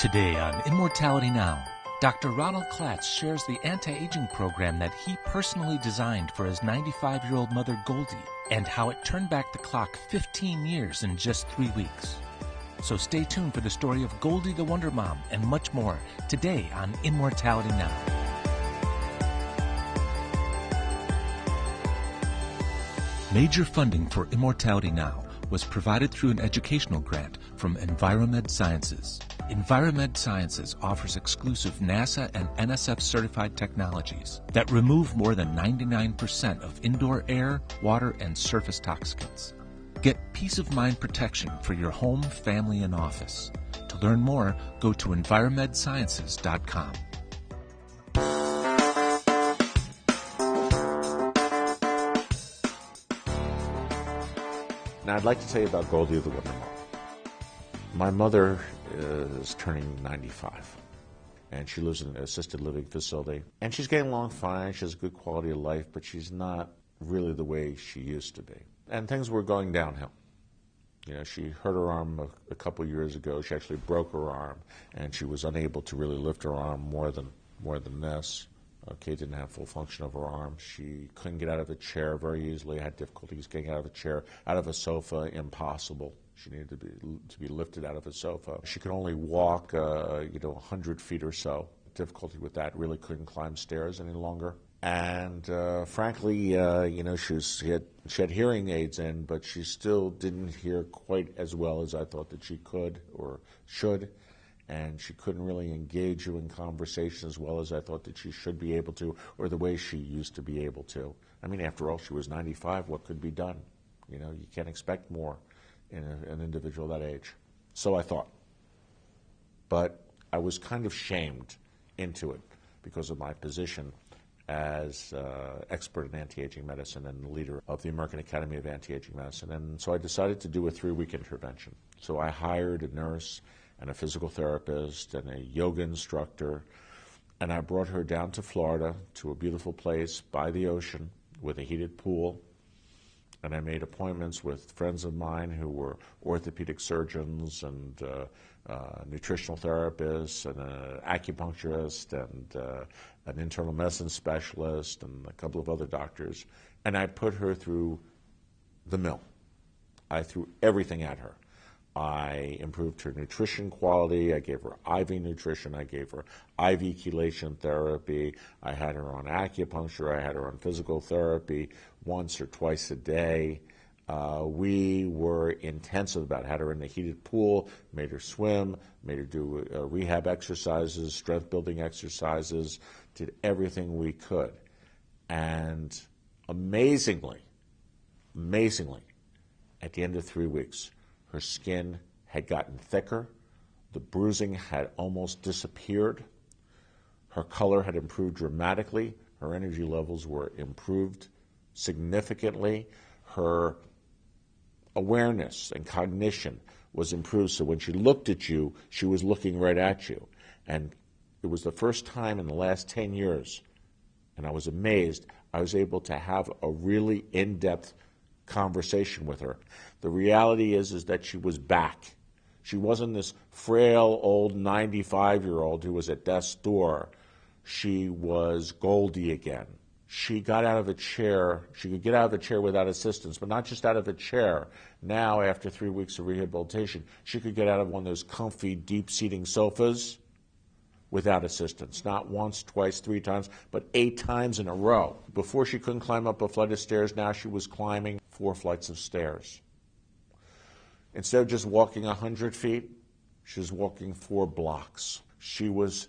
Today on Immortality Now, Dr. Ronald Klatz shares the anti-aging program that he personally designed for his 95-year-old mother Goldie and how it turned back the clock 15 years in just 3 weeks. So stay tuned for the story of Goldie the Wonder Mom and much more today on Immortality Now. Major funding for Immortality Now was provided through an educational grant from EnviroMed Sciences. EnviroMed Sciences offers exclusive NASA and NSF certified technologies that remove more than 99% of indoor air, water, and surface toxicants. Get peace of mind protection for your home, family, and office. To learn more, go to EnviroMedSciences.com. Now, I'd like to tell you about Goldie the Wonder Mom. My mother is turning 95, and she lives in an assisted living facility. And she's getting along fine. She has a good quality of life, but she's not really the way she used to be. And things were going downhill. You know, she hurt her arm a couple years ago. She actually broke her arm, and she was unable to really lift her arm more than this. Okay, didn't have full function of her arm. She couldn't get out of a chair very easily, had difficulties getting out of a chair, out of a sofa, impossible. She needed to be lifted out of a sofa. She could only walk, 100 feet or so. Difficulty with that, really couldn't climb stairs any longer. And frankly, she had hearing aids in, but she still didn't hear quite as well as I thought that she could or should. And she couldn't really engage you in conversation as well as I thought that she should be able to, or the way she used to be able to. I mean, after all, she was 95. What could be done? You know, you can't expect more in an individual that age. So I thought. But I was kind of shamed into it because of my position as expert in anti-aging medicine and the leader of the American Academy of Anti-Aging Medicine. And so I decided to do a 3-week intervention. So I hired a nurse and a physical therapist and a yoga instructor, and I brought her down to Florida to a beautiful place by the ocean with a heated pool, and I made appointments with friends of mine who were orthopedic surgeons and nutritional therapists and an acupuncturist and an internal medicine specialist and a couple of other doctors, and I put her through the mill. I threw everything at her. I improved her nutrition quality. I gave her IV nutrition. I gave her IV chelation therapy. I had her on acupuncture. I had her on physical therapy once or twice a day. We were intensive about it. Had her in the heated pool, made her swim, made her do rehab exercises, strength building exercises, did everything we could. And amazingly, at the end of 3 weeks, her skin had gotten thicker. The bruising had almost disappeared. Her color had improved dramatically. Her energy levels were improved significantly. Her awareness and cognition was improved. So when she looked at you, she was looking right at you. And it was the first time in the last 10 years, and I was amazed, I was able to have a really in-depth conversation with her. The reality is that she was back. She wasn't this frail old 95-year-old who was at death's door. She was Goldie again. She got out of a chair. She could get out of a chair without assistance, but not just out of a chair. Now, after 3 weeks of rehabilitation, she could get out of one of those comfy, deep-seating sofas without assistance. Not once, twice, 3 times, but 8 times in a row. Before she couldn't climb up a flight of stairs, now she was climbing 4 flights of stairs. Instead of just walking 100 feet, she was walking 4 blocks. She was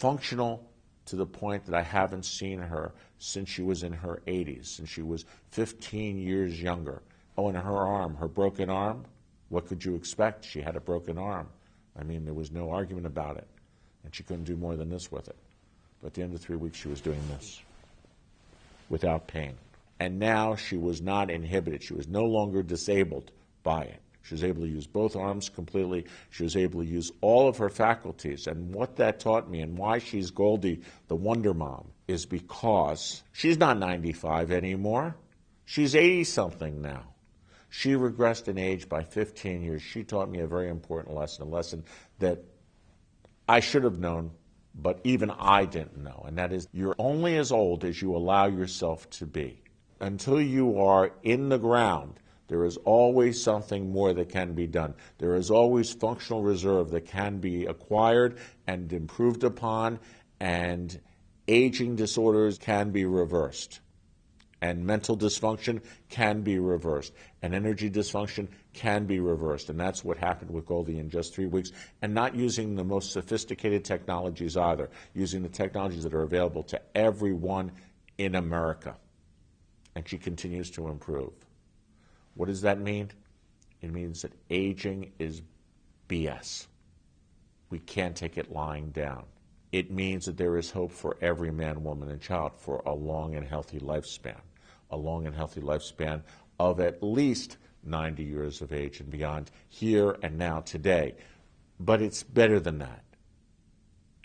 functional to the point that I haven't seen her since she was in her 80s, since she was 15 years younger. Oh, and her arm, her broken arm, what could you expect? She had a broken arm. I mean, there was no argument about it. And she couldn't do more than this with it. But at the end of 3 weeks, she was doing this without pain. And now she was not inhibited. She was no longer disabled by it. She was able to use both arms completely. She was able to use all of her faculties. And what that taught me and why she's Goldie the Wonder Mom is because she's not 95 anymore. She's 80-something now. She regressed in age by 15 years. She taught me a very important lesson, a lesson that I should have known, but even I didn't know, and that is you're only as old as you allow yourself to be. Until you are in the ground, there is always something more that can be done. There is always functional reserve that can be acquired and improved upon, and aging disorders can be reversed. And mental dysfunction can be reversed. And energy dysfunction can be reversed. And that's what happened with Goldie in just 3 weeks. And not using the most sophisticated technologies either, using the technologies that are available to everyone in America. And she continues to improve. What does that mean? It means that aging is BS. We can't take it lying down. It means that there is hope for every man, woman, and child for a long and healthy lifespan. A long and healthy lifespan of at least 90 years of age and beyond, here and now, today. But it's better than that.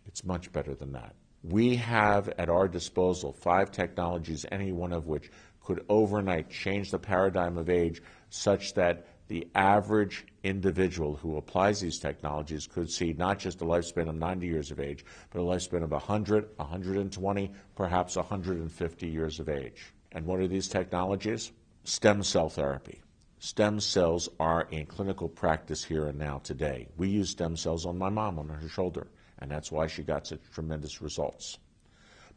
It's much better than that. We have at our disposal 5 technologies, any one of which could overnight change the paradigm of age such that the average individual who applies these technologies could see not just a lifespan of 90 years of age, but a lifespan of 100, 120, perhaps 150 years of age. And what are these technologies? Stem cell therapy. Stem cells are in clinical practice here and now today. We use stem cells on my mom, on her shoulder, and that's why she got such tremendous results.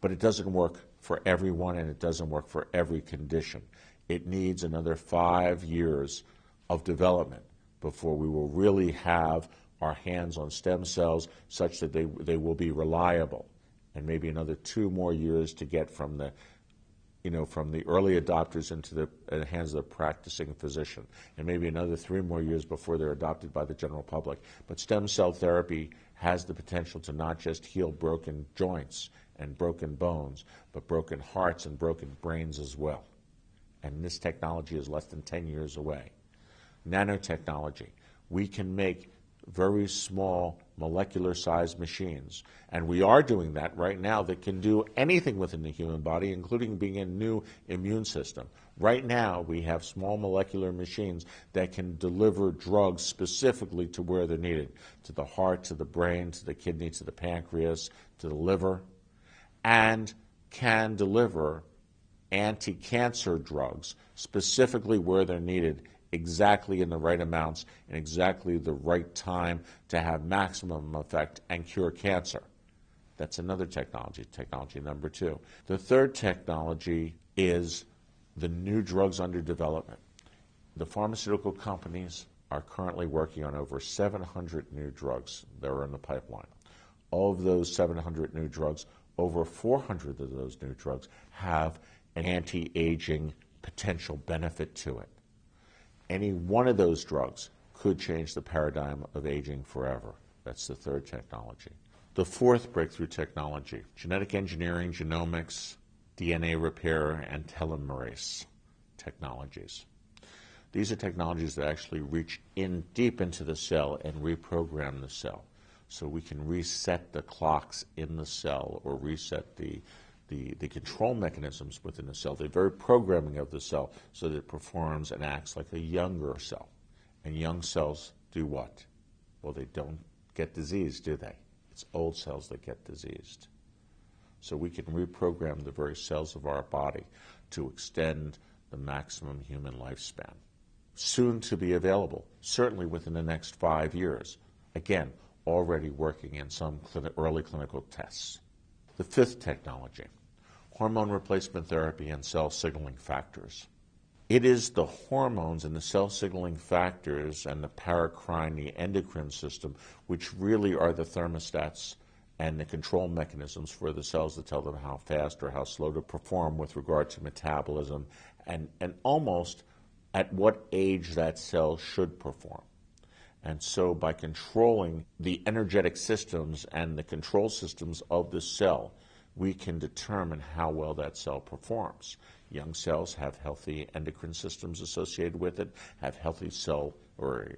But it doesn't work for everyone, and it doesn't work for every condition. It needs another 5 years of development before we will really have our hands on stem cells such that they will be reliable, and maybe another 2 more years to get from the early adopters into the hands of the practicing physician, and maybe another 3 more years before they're adopted by the general public. But stem cell therapy has the potential to not just heal broken joints and broken bones, but broken hearts and broken brains as well. And this technology is less than 10 years away. Nanotechnology. We can make very small molecular-sized machines, and we are doing that right now that can do anything within the human body, including being a new immune system. Right now, we have small molecular machines that can deliver drugs specifically to where they're needed, to the heart, to the brain, to the kidney, to the pancreas, to the liver, and can deliver anti-cancer drugs specifically where they're needed, exactly in the right amounts and exactly the right time to have maximum effect and cure cancer. That's another technology number 2. The third technology is the new drugs under development. The pharmaceutical companies are currently working on over 700 new drugs that are in the pipeline. Of those 700 new drugs, over 400 of those new drugs have an anti-aging potential benefit to it. Any one of those drugs could change the paradigm of aging forever. That's the third technology. The fourth breakthrough technology, genetic engineering, genomics, DNA repair, and telomerase technologies. These are technologies that actually reach in deep into the cell and reprogram the cell. So we can reset the clocks in the cell or reset the control mechanisms within the cell, the very programming of the cell, so that it performs and acts like a younger cell. And young cells do what? Well, they don't get diseased, do they? It's old cells that get diseased. So we can reprogram the very cells of our body to extend the maximum human lifespan. Soon to be available, certainly within the next 5 years. Again, already working in some early clinical tests. The fifth technology, hormone replacement therapy and cell signaling factors. It is the hormones and the cell signaling factors and the paracrine, the endocrine system, which really are the thermostats and the control mechanisms for the cells that tell them how fast or how slow to perform with regard to metabolism and almost at what age that cell should perform. And so by controlling the energetic systems and the control systems of the cell, we can determine how well that cell performs. Young cells have healthy endocrine systems associated with it, have healthy cell or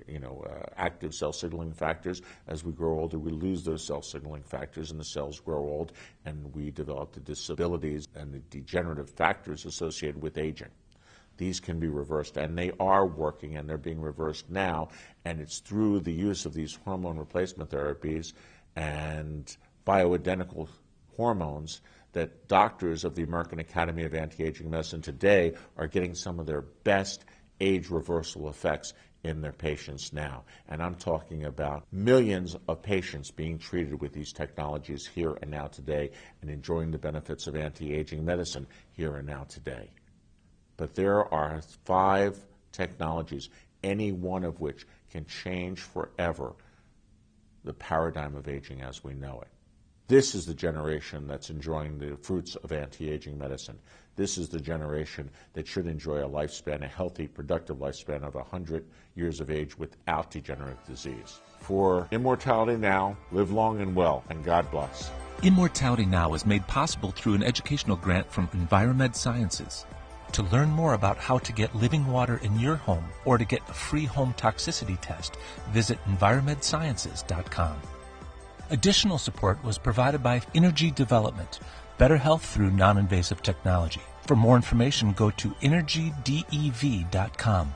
active cell signaling factors. As we grow older, we lose those cell signaling factors, and the cells grow old, and we develop the disabilities and the degenerative factors associated with aging. These can be reversed, and they are working, and they're being reversed now, and it's through the use of these hormone replacement therapies and bioidentical hormones that doctors of the American Academy of Anti-Aging Medicine today are getting some of their best age reversal effects in their patients now. And I'm talking about millions of patients being treated with these technologies here and now today and enjoying the benefits of anti-aging medicine here and now today. But there are 5 technologies, any one of which can change forever the paradigm of aging as we know it. This is the generation that's enjoying the fruits of anti-aging medicine. This is the generation that should enjoy a lifespan, a healthy, productive lifespan of 100 years of age without degenerative disease. For Immortality Now, live long and well, and God bless. Immortality Now is made possible through an educational grant from EnviroMed Sciences. To learn more about how to get living water in your home or to get a free home toxicity test, visit EnviroMedSciences.com. Additional support was provided by Energy Development, better health through non-invasive technology. For more information, go to energydev.com.